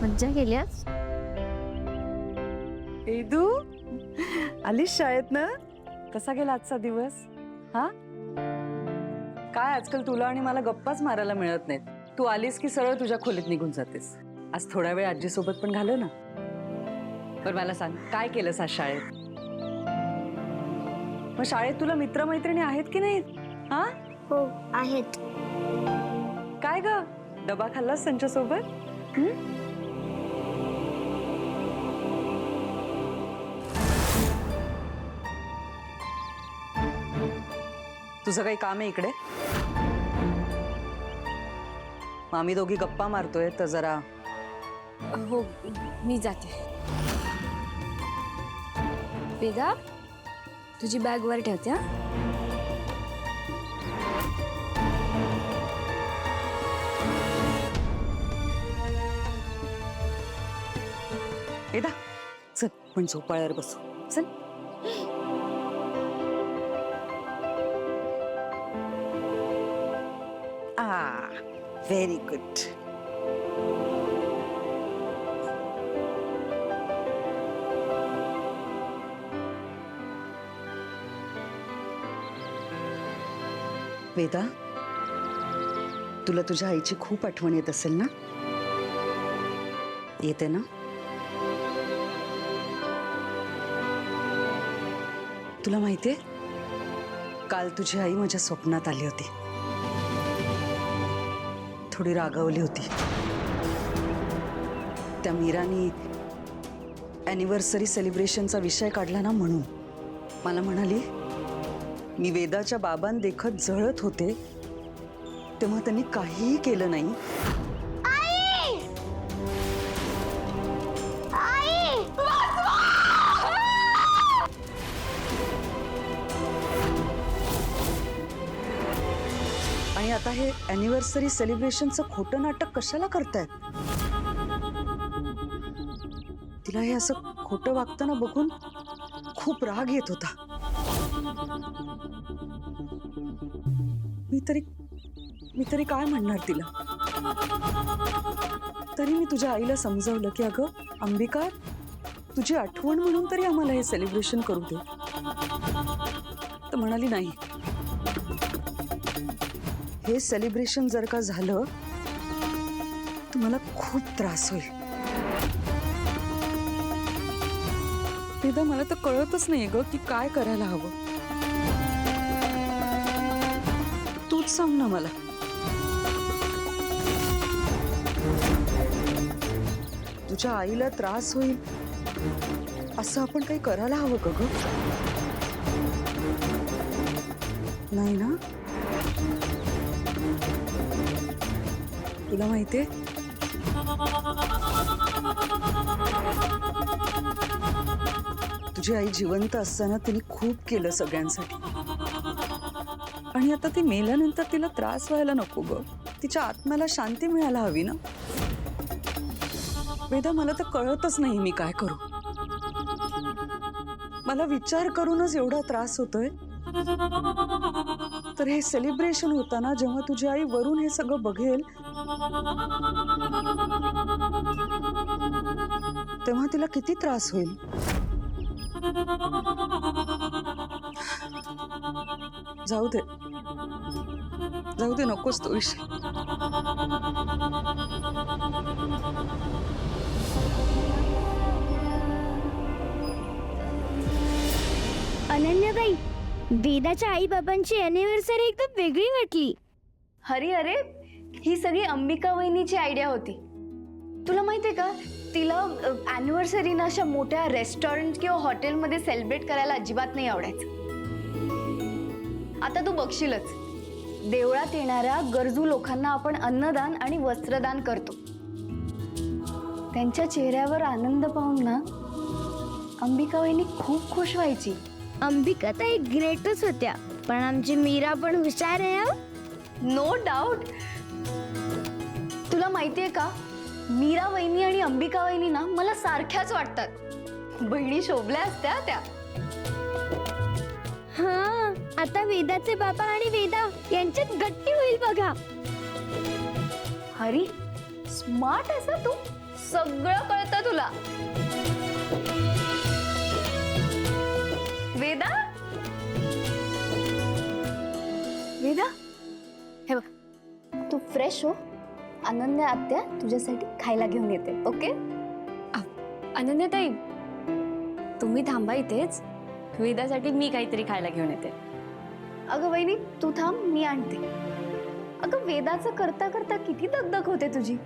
मज्जा केल्यास? एदू आलीस शाळेत ना? कसा गेला आजचा दिवस? हा काय आजकाल तुला आणि मला गप्पाच मारायला मिळत नाहीत। तू आलीस की सरळ तुझ्या खोलीत निघून जातेस। आज थोडा वेळ आजी सोबत पण घालव ना। पण मला सांग काय केलंस आज शाळेत? मग शाळेत तुला मित्रमैत्रिणी आहेत की नाहीत? हा हो आहेत। काय ग डबा खाल्लास त्यांच्या सोबत? तुझं काही काम आहे इकडे? मग आम्ही दोघी गप्पा मारतोय तर जरा हो मी जाते। वेदा तुझी बॅग वर ठेवते हा। एदा चल पण झोपाळ्यावर बसू चल। Very good. वेदा तुला तुझ्या आईची खूप आठवण येत असेल ना? येते ना? तुला माहितीये काल तुझी आई माझ्या स्वप्नात आली होती। थोडी रागावली होती। त्या मीरानी ॲनिव्हर्सरी सेलिब्रेशनचा विषय काढला ना म्हणून मला म्हणाली मी वेदाच्या बाबांदेखत जळत होते तेव्हा त्यांनी काहीही केलं नाही। आणि आता हे ॲनिव्हर्सरी सेलिब्रेशनचं खोटं नाटक कशाला करतायत? तिला हे असं खोटं वागताना बघून खूप राग येत होता। मी तरी काय म्हणणार तिला? तरी मी तुझ्या आईला समजावलं की अगं अंबिका तुझी आठवण म्हणून तरी आम्हाला हे सेलिब्रेशन करू दे। तर म्हणाली नाही हे सेलिब्रेशन जर का झालं तर मला खूप त्रास होईल। वेदा मला तर कळतच नाही ग की काय करायला हवं। तूच सांग ना मला। तुझ्या आईला त्रास होईल असं आपण काही करायला हवं का ग? नाही ना? तुला माहितीये तुझी आई जिवंत असताना तिने खूप केलं सगळ्यांसाठी आणि आता ती मेल्यानंतर तिला त्रास व्हायला नको ग। तिच्या आत्म्याला शांती मिळायला हवी ना? वेदा मला तर कळतच नाही मी काय करू। मला विचार करूनच एवढा त्रास होतोय। तर हे सेलिब्रेशन होताना जेव्हा तुझी आई वरून हे सगळं बघेल तेव्हा तिला किती त्रास होईल? जाऊ दे नकोच तो विषय। अनन्याबाई वेदाच्या आई बाबांची अॅनिव्हर्सरी एकदम वेगळी वाटली। हरी अरे ही सगळी अंबिका वहिनीची आयडिया होती। तुला माहितीये का तिला अॅनिव्हर्सरी ना अशा मोठ्या रेस्टॉरंट किंवा हॉटेलमध्ये सेलिब्रेट करायला अजिबात नाही आवडायचं। आता तू बघशीलच देवळात येणाऱ्या गरजू लोकांना आपण अन्नदान आणि वस्त्रदान करतो। त्यांच्या चेहऱ्यावर आनंद पाहून ना अंबिका वहिनी खूप खुश व्हायची। अंबिका तर एक ग्रेटच होत्या पण आमची मीरा पण हुशार आहे। No doubt. तुला माहितीये का मीरा वहिनी आणि अंबिका वहिनी ना मला सारख्याच वाटतात। बहिणी शोभल्या असत्या त्या। हाँ आता वेदाचे बाबा आणि वेदा यांच्यात गट्टी होईल बघा। हरी स्मार्ट आहेस ना तू, सगळं कळतं तुला. वेदा, वेदा, हे बघ, तू फ्रेश हो. अनन्या आत्या तुझ्यासाठी खायला घेऊन येते. ओके? अनन्याताई, तुम्ही थांबा इथेच. वेदासाठी मी काहीतरी खायला घेऊन येते. अगं वहिनी, तू थांब, मी आणते. अगं वेदाचं करता करता किती दगदग होते तुझी,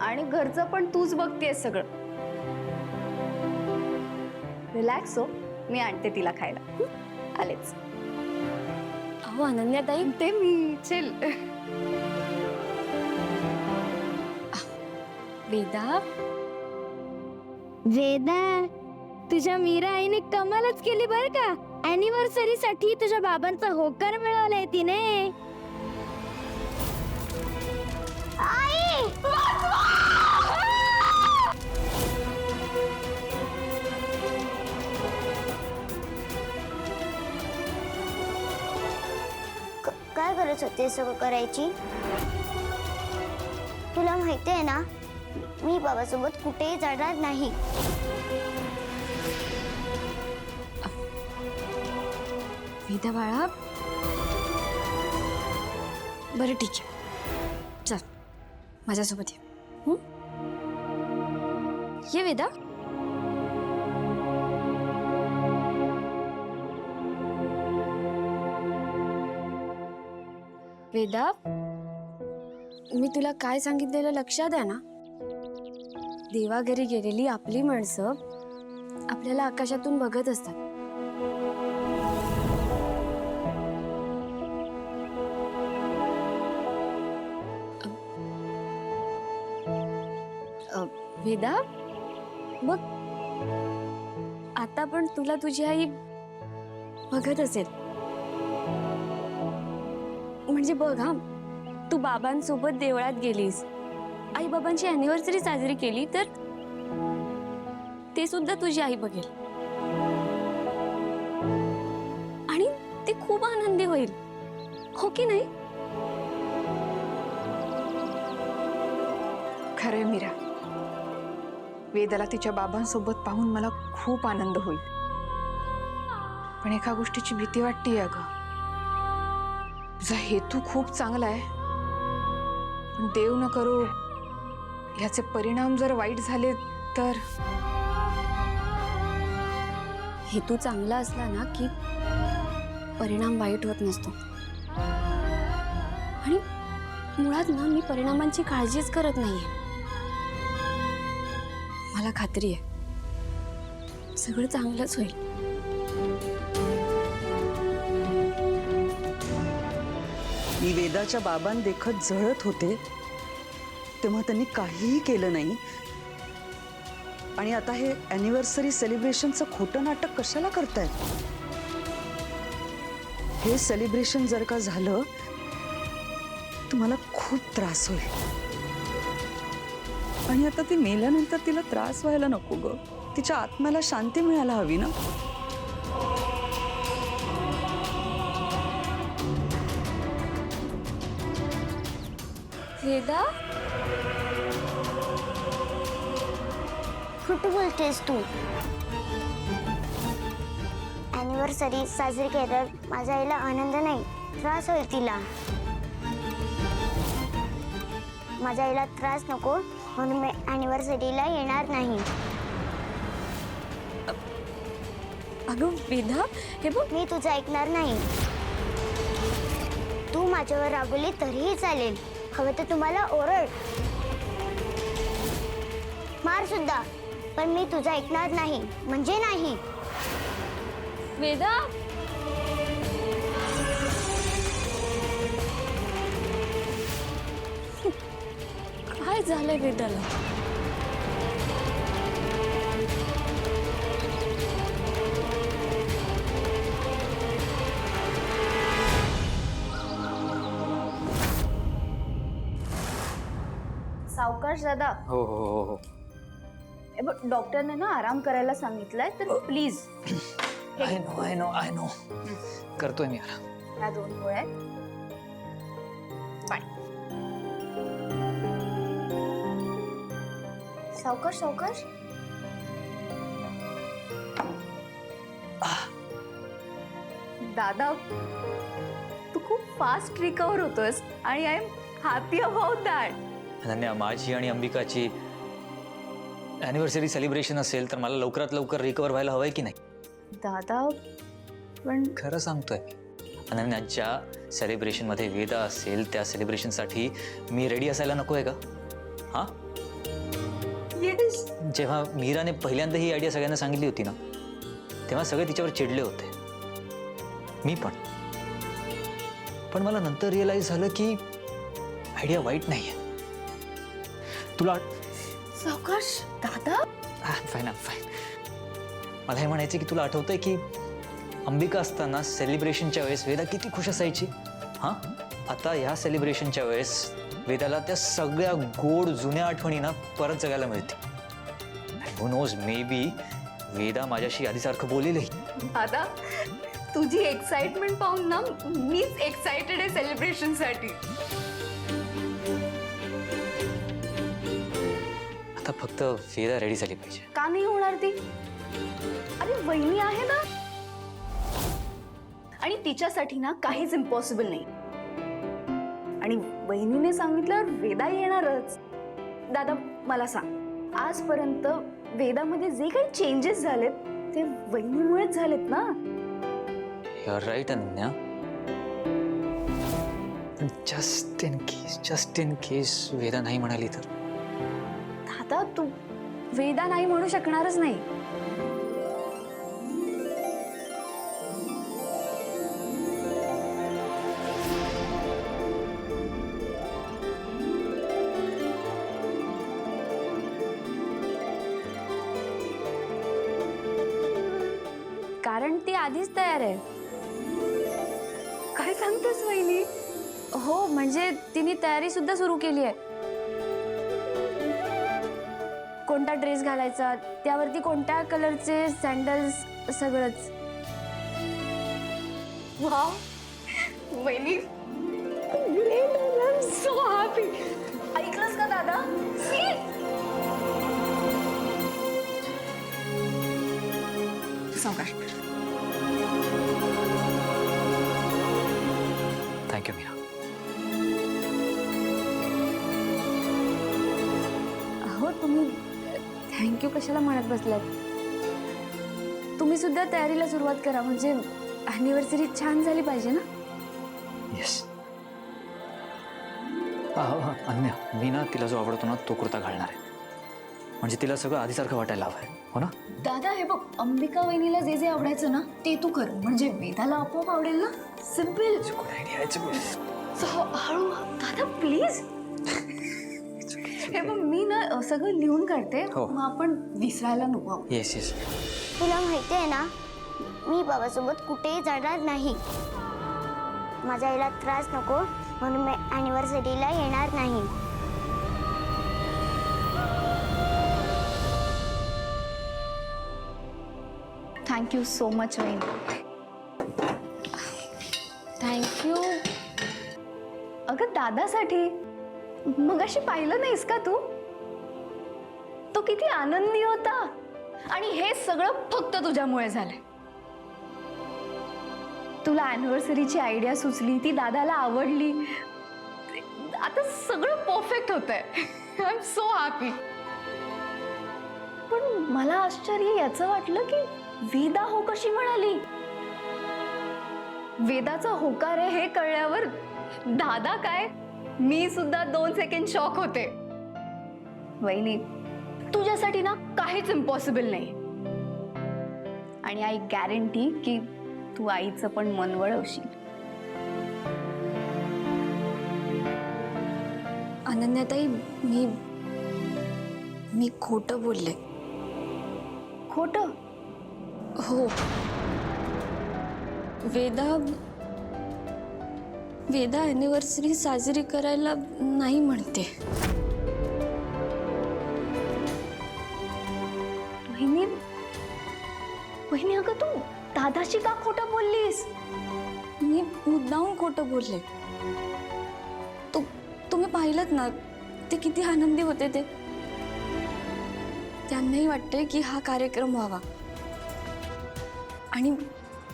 आणि घरचं पण तूच बघतेस सगळं. रिलॅक्स हो, मी आणते तिला खायला. आलेच. अहो अनन्याताई, ते मी चिल. वेदा, वेदा, तुझ्या मीरा आईने कमालच केली बर का. अॅनिव्हर्सरी साठी तुझ्या बाबांचा होकार मिळवलाय तिने. आई, काय करत होते सगळं करायची? तुला माहिती आहे ना, मी बाबासोबत कुठेही जाणार नाही. वेदा बाळा, बरं ठीक आहे, चल माझ्यासोबत ये. हं? ये वेदा. वेदा, मी तुला काय सांगितलेलं लक्षात आहे ना? देवाघरी गेलेली आपली माणसं आपल्याला आकाशातून बघत असतात. वेदा, बघ, आता पण तुला तुझी आई बघत असेल. म्हणजे बघ हा, तू बाबांसोबत देवळात गेलीस, आई बाबांची अॅनिव्हर्सरी साजरी केली, तर ते सुद्धा तुझी आई बघेल आणि ती खूप आनंदी होईल, हो की नाही? खरंय मीरा, वेदाला तिच्या बाबांसोबत पाहून मला खूप आनंद होईल. पण एका गोष्टीची भीती वाटतेय अगं. तुझा हेतू खूप चांगला आहे, पण देव न करो याचे परिणाम जर वाईट झाले तर. हेतू चांगला असला ना की परिणाम वाईट होत नसतो. आणि मुळात ना मी परिणामांची काळजीच करत नाहीये. मला खात्री आहे सगळं चांगलंच होईल. मी वेदाच्या बाबांदेखत जळत होते तेव्हा त्यांनी काहीही केलं नाही, आणि आता हे अॅनिव्हर्सरी सेलिब्रेशनचं खोटं नाटक कशाला करतायत? हे सेलिब्रेशन जर का झालं तर मला खूप त्रास होईल. आणि आता ती मेल्यानंतर तिला त्रास व्हायला नको ग. तिच्या आत्म्याला शांती मिळायला हवी ना. वेदा, खोटं बोलतेस तू. अॅनिव्हर्सरी साजरी केल्यावर माझ्या आईला आनंद नाही, त्रास होईल तिला. माझ्या आईला त्रास नको म्हणून मी अॅनिव्हर्सरीला येणार नाही. अगं वेदा, हे बघ, मी तुझं ऐकणार नाही. तू माझ्यावर रागवली तरीही चालेल, हवं तर तुम्हाला ओरड, मार सुद्धा, पण मी तुझं ऐकणार नाही म्हणजे नाही. वेदा, काय झालंय वेदाला? सावकाश दादा. हो हो हो हो. हे बघ, डॉक्टरने ना आराम करायला सांगितलंय, तर please. I know I know I know, करतोय मी आराम. ह्या 2 गोळ्या आहेत. पाणी. सावकाश सावकाश. दादा, तू खूप फास्ट रिकवर होतोस आणि I am happy about that. Ananya, माझी आणि अंबिकाची ॲनिव्हर्सरी सेलिब्रेशन असेल तर मला लवकरात लवकर रिकवर व्हायला हवंय की नाही? दादा पण खरं सांगतोय. अनन्या, ज्या सेलिब्रेशनमध्ये वेदा असेल त्या सेलिब्रेशनसाठी मी रेडी असायला नको आहे का? हां, येस. जेव्हा मीराने पहिल्यांदा ही आयडिया सगळ्यांना सांगितली होती ना, तेव्हा सगळे तिच्यावर चिडले होते, मी पण मला नंतर रिअलाइज झालं की आयडिया वाईट नाहीये. तुला सावकाश दादा. फाईन. मला हे म्हणायचं की तुला आठवतंय की अंबिका असताना सेलिब्रेशनच्या वेळेस वेदा किती खुश असायची? हां, आता ह्या सेलिब्रेशनच्या वेळेस वेदाला त्या सगळ्या गोड जुन्या आठवणी ना परत जगायला मिळतील. हू नोज, मे बी वेदा माझ्याशी आधीसारखं बोलेलही. दादा, तुझी एक्साइटमेंट पाहून ना मीच एक्साइटेड आहे सेलिब्रेशनसाठी. आता फक्त वेदा रेडी झाली पाहिजे. का नाही होणार ती? अरे वहिनी आहे ना, आणि तिच्यासाठी ना काहीच इम्पॉसिबल नाही. आणि वहिनीने सांगितल्यावर वेदा येणारच. दादा मला सांग, आजपर्यंत वेदामध्ये जे काही चेंजेस झालेत ते वहिनीमुळेच झालेत ना? You are right Ananya. Just in case Veda नाही म्हणाली तर? दादा, तू वेदा नाही म्हणू शकणारच नाही. कारण ती आधीच तयार आहे. काय सांगतेस वहिनी? हो, म्हणजे तिने तयारी सुद्धा सुरू केली आहे. कोणता ड्रेस घालायचा, त्यावरती कोणत्या कलरचे सँडल्स, सगळंच. वाव वहिनी, सो हॅपी. ऐकलंस का दादा? सावकाश. थँक्यू मीरा. हो, तुम्ही थँक्यू कशाला म्हणत बसलात? तुम्ही सुद्धा तयारीला सुरुवात करा, म्हणजे अॅनिव्हर्सरी छान झाली पाहिजे ना. येस. अन्या, मी ना तिला जो आवडतो ना तो कुर्ता घालणार आहे, म्हणजे तिला सगळं आधीसारखं वाटायला हवं आहे, हो ना? दादा हे बघ, अंबिका वहिनीला जे जे आवडायचं ना ते तू कर, म्हणजे वेदाला आपोआप आवडेल ना. सिम्पल. हळू दादा प्लीज. हे बघ, मी ना सगळं लिहून काढते, हो. मग आपण विसरायला नको. येस. तुला माहिती आहे ना, मी बाबासोबत कुठेही जाणार नाही. माझ्या आईला त्रास नको म्हणून मी ॲनिव्हर्सरीला येणार नाही. थँक्यू सो मच वहिनी. थँक्यू. अगं दादासाठी मगाशी पाहिलं नाहीस का तू? तो किती आनंदी होता. आणि हे सगळं फक्त तुझ्यामुळे झालंय. तुला अॅनिव्हर्सरीची आयडिया सुचली, ती दादाला आवडली, आता सगळं परफेक्ट होतंय. I am so happy. पण मला आश्चर्य याचं वाटलं की वेदा हो कशी म्हणाली. वेदाचा होकार आहे हे कळल्यावर दादा काय, मी सुद्धा 2 सेकंड शॉक होते. वहिनी, तुझ्यासाठी ना काहीच इम्पॉसिबल नाही. आणि आय गॅरंटी की तू आईचं पण मन वळवशील. अनन्याताई, मी खोटं बोलले. खोटं? हो, वेदा अॅनिव्हर्सरी साजरी करायला नाही म्हणते. वहिनी अगं तू दादाशी का खोटं बोललीस? मी मुद्दाहून खोटं बोलले. तुम्ही पाहिलंत ना ते किती आनंदी होते ते. त्यांनाही वाटतंय की हा कार्यक्रम व्हावा आणि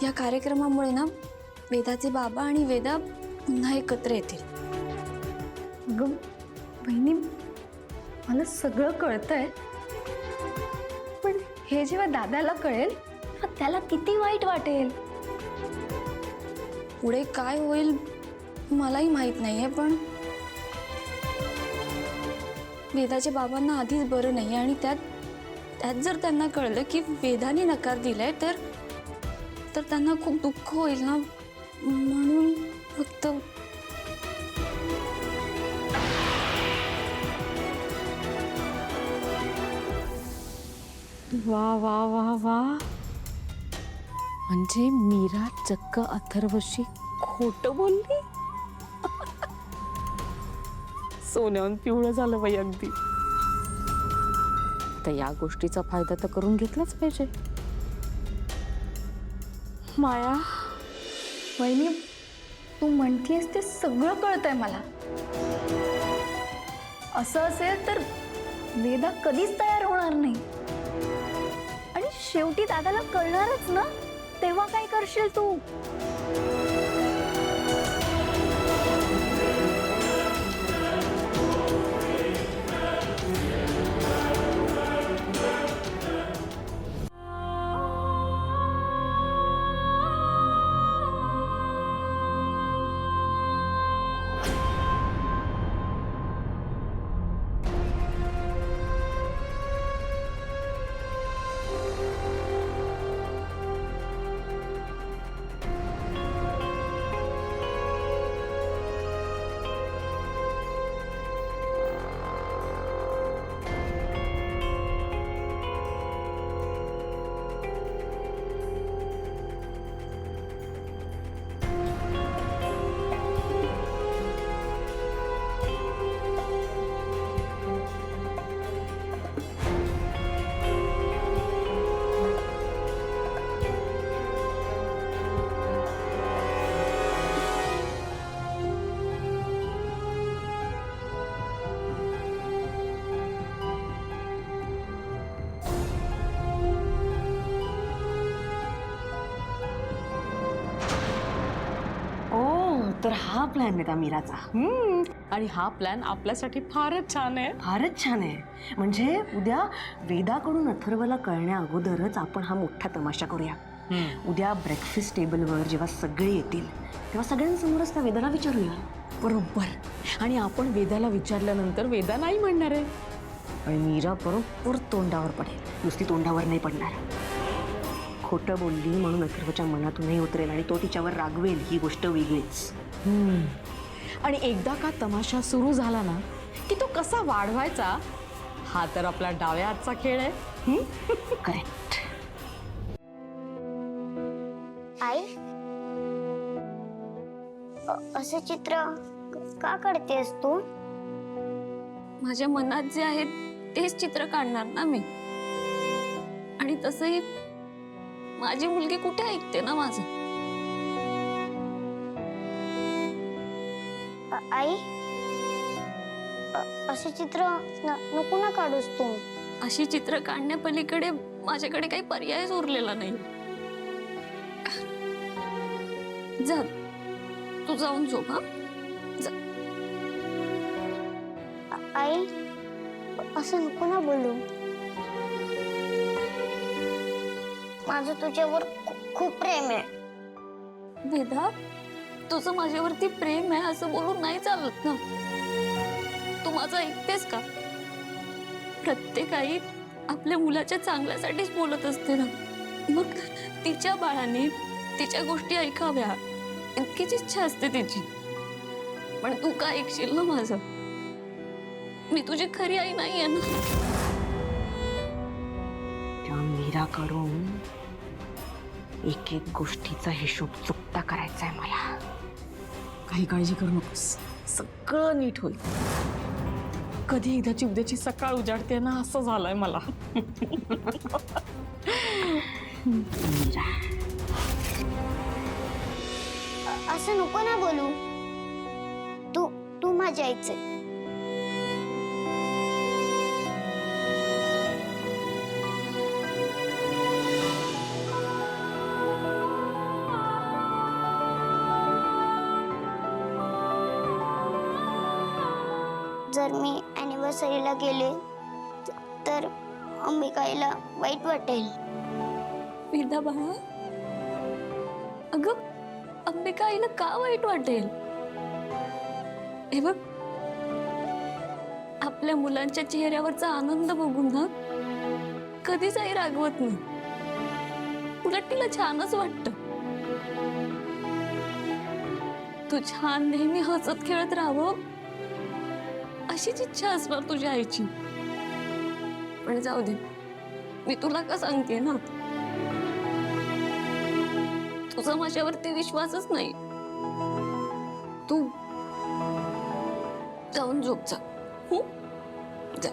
या कार्यक्रमामुळे ना वेदाचे बाबा आणि वेदा पुन्हा एकत्र येतील. अगं बहिणी, मला सगळं कळतंय, पण हे जेव्हा दादाला कळेल तेव्हा त्याला किती वाईट वाटेल. पुढे काय होईल मलाही माहित नाहीये, पण वेदाच्या बाबांना आधीच बरं नाही आणि त्यात जर त्यांना कळलं की वेदाने नकार दिलाय तर त्यांना खूप दुःख होईल ना, म्हणून फक्त वा वा वा वा, म्हणजे मीरा चक्क अथर्वशी खोटं बोलली. सोन्याहून पिवळं झालं बाई अगदी. तर या गोष्टीचा फायदा तर करून घेतलाच पाहिजे. माया, वहिनी, तू म्हणतीयस ते सगळं कळतंय मला. असं असेल तर वेदा कधीच तयार होणार नाही आणि शेवटी दादाला कळणारच ना, तेव्हा काय करशील तू? तर हा प्लॅन आहे त्या मीराचा. आणि हा प्लॅन आपल्यासाठी फारच छान आहे. फारच छान आहे. म्हणजे उद्या वेदाकडून अथर्वला कळण्या अगोदरच आपण हा मोठा तमाशा करूया. उद्या ब्रेकफास्ट टेबलवर जेव्हा सगळे येतील तेव्हा सगळ्यांसमोरच त्या वेदाला विचारूया. बरोबर. आणि आपण वेदाला विचारल्यानंतर वेदा नाही म्हणणार आहे. आणि मीरा बरोबर तोंडावर पडेल. नुसती तोंडावर नाही पडणार. खोटं बोलली म्हणून अथर्वच्या मनातूनही उतरेल आणि तो तिच्यावर रागवेल, ही गोष्ट वेगळीच. आणि एकदा का तमाशा सुरू झाला ना की तो कसा वाढवायचा हा तर आपला डाव्या हातचा खेळ आहे. करेक्ट. आई, असं चित्र का काढतेस तू? माझ्या मनात जे आहे तेच चित्र काढणार ना मी. आणि तसंही माझी मुलगी कुठे ऐकते ना माझं. आई, असे चित्र नको ना काढूस तू. अशी चित्र काढण्यापलीकडे माझ्याकडे काही पर्यायच उरलेला नाही. जा तू जाऊन झोप. हा जा. आई, असं नको ना बोलू. माझं तुझ्यावर खूप प्रेम आहे. वेदा, तुझं माझ्यावरती प्रेम आहे असं बोलून नाही चालत ना. तू माझं ऐकतेस का? प्रत्येक आई आपल्या मुलाच्या चांगल्यासाठीच बोलत असते ना. मग तिच्या बाळाने तिच्या गोष्टी ऐकाव्या इतकीच इच्छा असते तिची. पण तू का ऐकशील ना माझं? मी तुझी खरी आई नाहीये ना. त्या मीराकडून एक एक गोष्टीचा हिशोब चुकता करायचा आहे मला. काही काळजी करू नकोस, सगळं नीट होईल. कधी एकदाची उद्याची सकाळ उजाडते ना असं झालंय मला. मीरा, असं नको ना बोलू. तू माझ्या आईच आहे. जर मी ॲनिव्हर्सरीला गेले तर अंबिकाईला वाईट वाटेल. वेदा बाळा, अगं अंबिका आईला का वाईट वाटेल? हे बघ, आपल्या मुलांच्या चेहऱ्यावरचा आनंद बघून ना कधीच आई रागवत नाही. उलट तिला छानच वाटतं. तू छान नेहमी हसत खेळत राहावं अशीच इच्छा असणार तुझ्या आईची. पण जाऊ दे, मी तुला का सांगते ना, तुझा माझ्यावरती विश्वासच नाही. तू जाऊन झोप जा. जा.